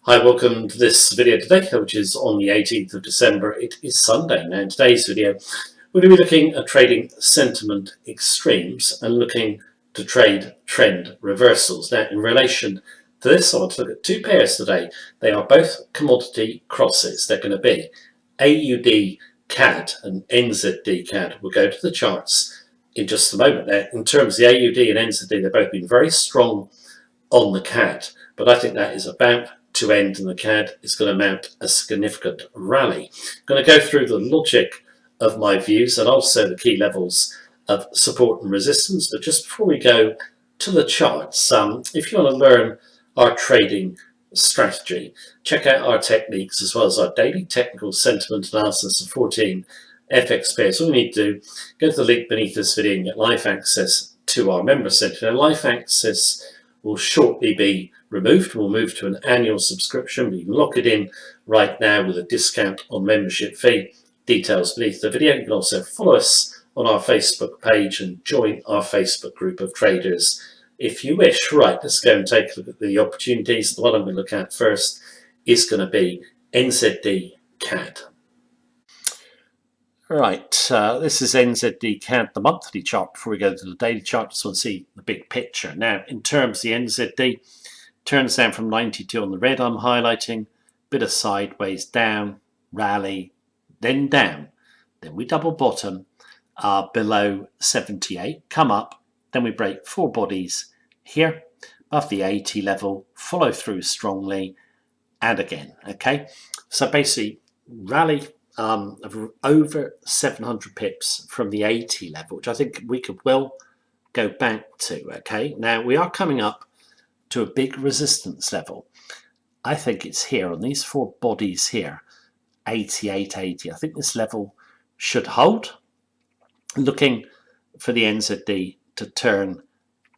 Hi, welcome to this video today, which is on the 18th of December. It is Sunday. Now, in today's video, we're going to be looking at trading sentiment extremes and looking to trade trend reversals. Now, in relation to this, I want to look at two pairs today. They are both commodity crosses. They're going to be AUD CAD and NZD CAD. We'll go to the charts in just a moment. Now, in terms of the AUD and NZD, they've both been very strong on the CAD, but I think that is about to end, and the CAD is going to mount a significant rally. I'm going to go through the logic of my views and also the key levels of support and resistance. But just before we go to the charts, if you want to learn our trading strategy, check out our techniques as well as our daily technical sentiment analysis of 14 FX pairs. All you need to do, go to the link beneath this video and get live access to our member center. Now, live access will shortly be removed. We'll move to an annual subscription, but you can lock it in right now with a discount on membership fee. Details beneath the video. You can also follow us on our Facebook page and join our Facebook group of traders if you wish. Right, let's go and take a look at the opportunities. The one I'm going to look at first is going to be NZD CAD. Right, this is NZD CAD, the monthly chart. Before we go to the daily chart, just want to see the big picture. Now, in terms of the NZD, turns down from 92 on the red I'm highlighting, bit of sideways down, rally, then down. Then we double bottom below 78, come up, then we break four bodies here, above the 80 level, follow through strongly, and again, okay? So basically, rally of over 700 pips from the 80 level, which I think we could well go back to, okay? Now, we are coming up to a big resistance level. I think it's here on these four bodies here, 88, 80. I think this level should hold. Looking for the NZD to turn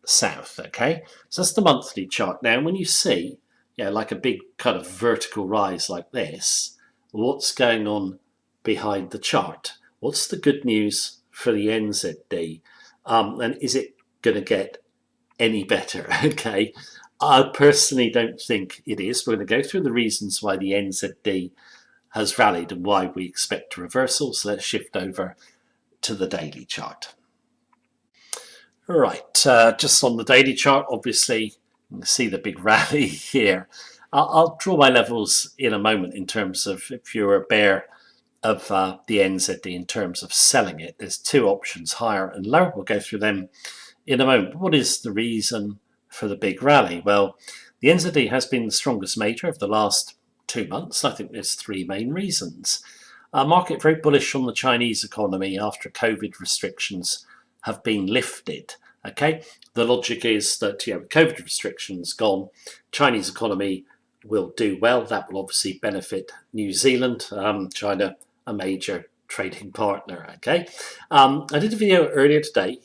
south, okay? So that's the monthly chart. Now, when you see, like a big kind of vertical rise like this, what's going on behind the chart? What's the good news for the NZD? And is it going to get any better? Okay, I personally don't think it is. We're going to go through the reasons why the NZD has rallied and why we expect a reversal. So let's shift over to the daily chart. Right, just on the daily chart, obviously, you can see the big rally here. I'll draw my levels in a moment in terms of if you're a bear of the NZD in terms of selling it. There's two options, higher and lower. We'll go through them in a moment. What is the reason for the big rally? Well, the NZD has been the strongest major of the last 2 months. I think there's three main reasons. Market very bullish on the Chinese economy after COVID restrictions have been lifted. Okay, the logic is that with COVID restrictions gone, Chinese economy will do well. That will obviously benefit New Zealand, China, a major trading partner. Okay, I did a video earlier today,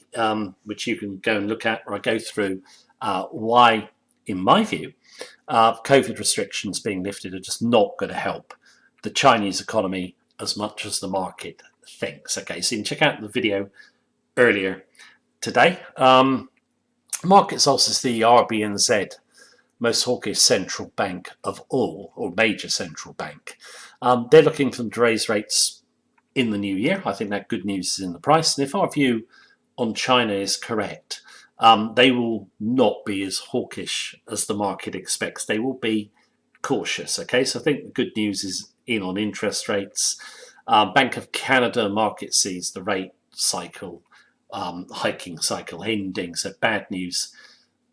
which you can go and look at, where I go through why, in my view, COVID restrictions being lifted are just not going to help the Chinese economy as much as the market thinks. Okay, so you can check out the video earlier today. Markets also see the RBNZ, most hawkish central bank of all, or major central bank. They're looking for them to raise rates in the new year. I think that good news is in the price. And if our view on China is correct, they will not be as hawkish as the market expects. They will be cautious. Okay, so I think the good news is in on interest rates. Bank of Canada market sees the rate cycle, hiking cycle ending. So bad news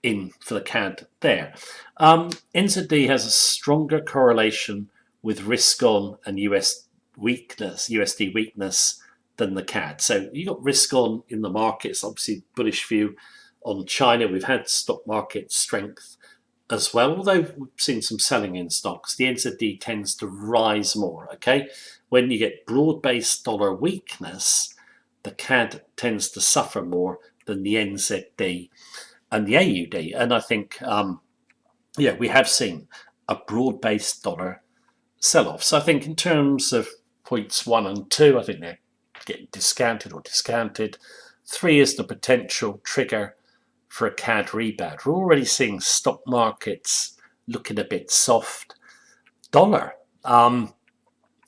in for the CAD there. NZD has a stronger correlation with risk on and USD weakness than the CAD. So you got risk on in the markets, obviously bullish view on China. We've had stock market strength as well, although we've seen some selling in stocks. The NZD tends to rise more. Okay, when you get broad-based dollar weakness, the CAD tends to suffer more than the NZD and the AUD. And I think, we have seen a broad-based dollar sell-off. So I think in terms of points 1 and 2, I think they're getting discounted or discounted. 3 is the potential trigger for a CAD rebound. We're already seeing stock markets looking a bit soft. Dollar.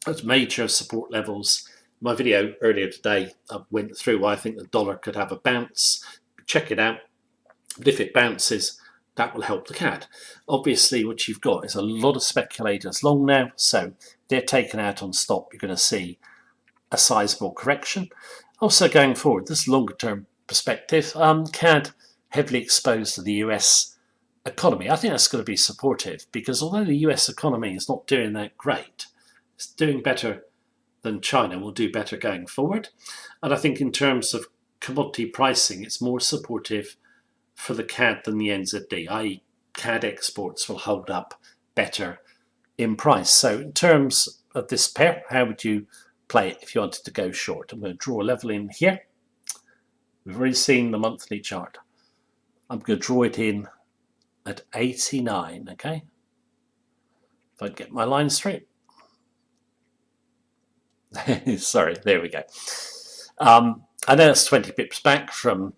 Those major support levels. My video earlier today went through why I think the dollar could have a bounce. Check it out. But if it bounces, that will help the CAD. Obviously, what you've got is a lot of speculators long now, so they're taken out on stop. You're going to see a sizable correction. Also going forward, this longer term perspective, CAD heavily exposed to the US economy. I think that's going to be supportive because although the US economy is not doing that great, it's doing better than China, will do better going forward. And I think in terms of commodity pricing, it's more supportive for the CAD than the NZD, i.e. CAD exports will hold up better in price. So in terms of this pair, how would you play it if you wanted to go short? I'm going to draw a level in here. We've already seen the monthly chart. I'm going to draw it in at 89, okay? If I get my line straight. Sorry, there we go. I know it's 20 pips back from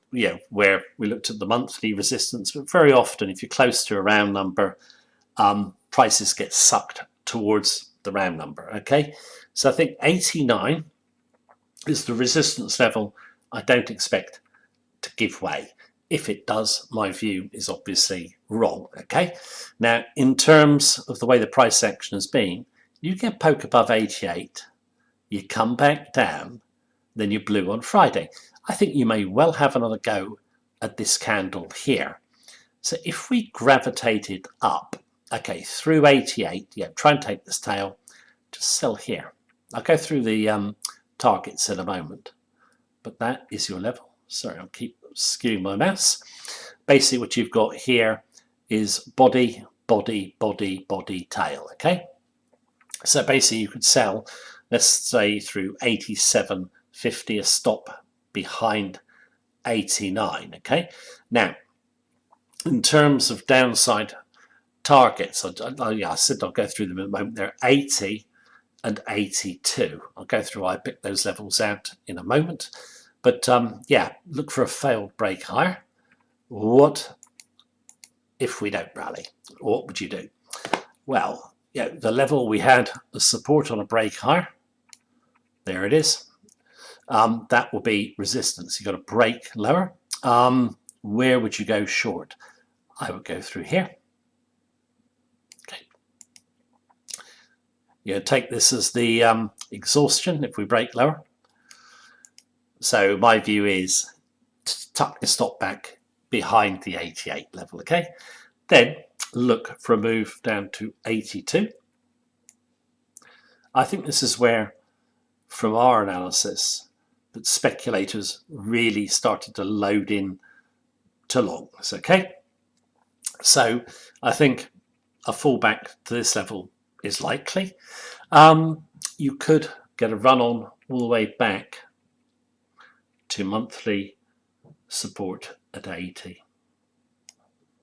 where we looked at the monthly resistance, but very often if you're close to a round number, prices get sucked towards the round number, okay? So I think 89 is the resistance level I don't expect to give way. If it does, my view is obviously wrong, okay? Now, in terms of the way the price action has been, you get poke above 88, you come back down, then you blue on Friday. I think you may well have another go at this candle here. So if we gravitated up, okay, through 88, try and take this tail, just sell here. I'll go through the targets in a moment, but that is your level. Sorry, I'll keep skewing my mouse. Basically what you've got here is body, body, body, body, tail, okay? So basically you could sell, let's say through 87.50, a stop behind 89, okay? Now, in terms of downside targets, I said I'll go through them in a moment. They're 80 and 82. I'll go through, I pick those levels out in a moment. But look for a failed break higher. What if we don't rally? What would you do? Well, the level we had the support on a break higher. There it is. That will be resistance. You've got to break lower. Where would you go short? I would go through here. Okay. Take this as the exhaustion if we break lower. So my view is to tuck the stop back behind the 88 level, okay? Then look for a move down to 82. I think this is where, from our analysis, that speculators really started to load in to longs, okay? So I think a fallback to this level is likely. You could get a run on all the way back to monthly support at 80.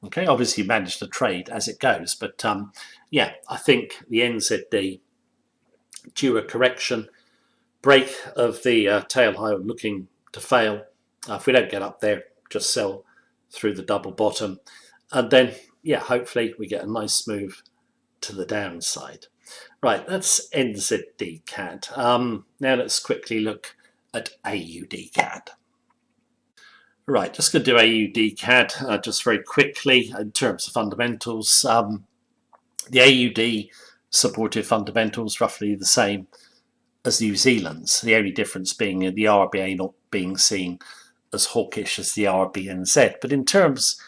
Okay, obviously you manage to trade as it goes, but I think the NZD, due a correction, break of the tail high looking to fail. If we don't get up there, just sell through the double bottom, and then hopefully we get a nice move to the downside. Right, that's NZD CAD. Now let's quickly look at AUD CAD. Right, just going to do AUD CAD just very quickly in terms of fundamentals. The AUD supportive fundamentals roughly the same as New Zealand's, the only difference being the RBA not being seen as hawkish as the RBNZ. But in terms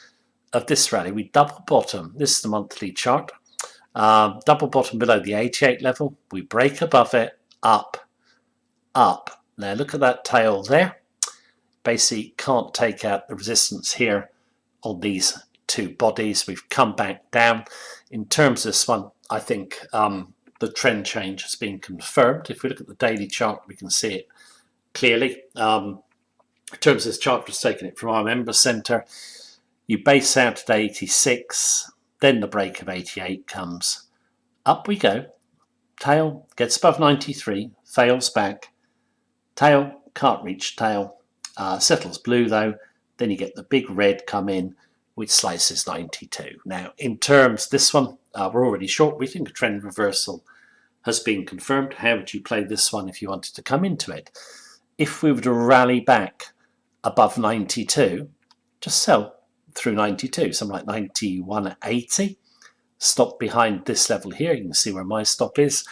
of this rally, we double bottom. This is the monthly chart. Double bottom below the 88 level. We break above it, up, up. Now look at that tail there. Basically can't take out the resistance here on these two bodies. We've come back down. In terms of this one, I think the trend change has been confirmed. If we look at the daily chart, we can see it clearly. In terms of this chart, just taking it from our member center, you base out at 86, then the break of 88 comes. Up we go. Tail gets above 93, fails back. Tail, can't reach tail. Settles blue though. Then you get the big red come in, which slices 92. Now, in terms, this one, we're already short. We think a trend reversal has been confirmed. How would you play this one if you wanted to come into it? If we were to rally back above 92, just sell through 92, something like 91.80. Stop behind this level here. You can see where my stop is.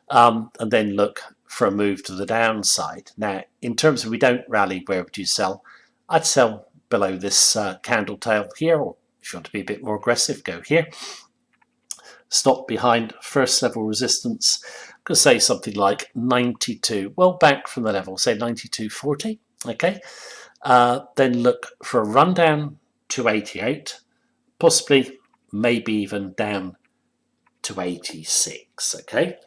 And then look for a move to the downside. Now, in terms of we don't rally, where would you sell? I'd sell below this candle tail here, or if you want to be a bit more aggressive, go here. Stop behind first level resistance. Could say something like 92, well back from the level, say 92.40. Okay, then look for a rundown to 88, possibly maybe even down to 86. Okay,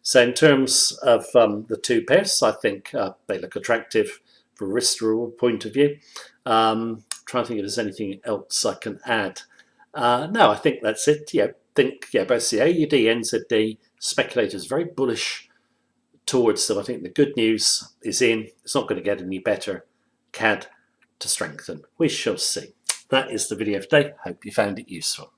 so in terms of the two pairs, I think they look attractive from a risk reward point of view. Trying to think if there's anything else I can add. No, I think that's it. Both the AUD, NZD, speculators very bullish towards them. I think the good news is in. It's not going to get any better. CAD to strengthen. We shall see. That is the video for today. Hope you found it useful.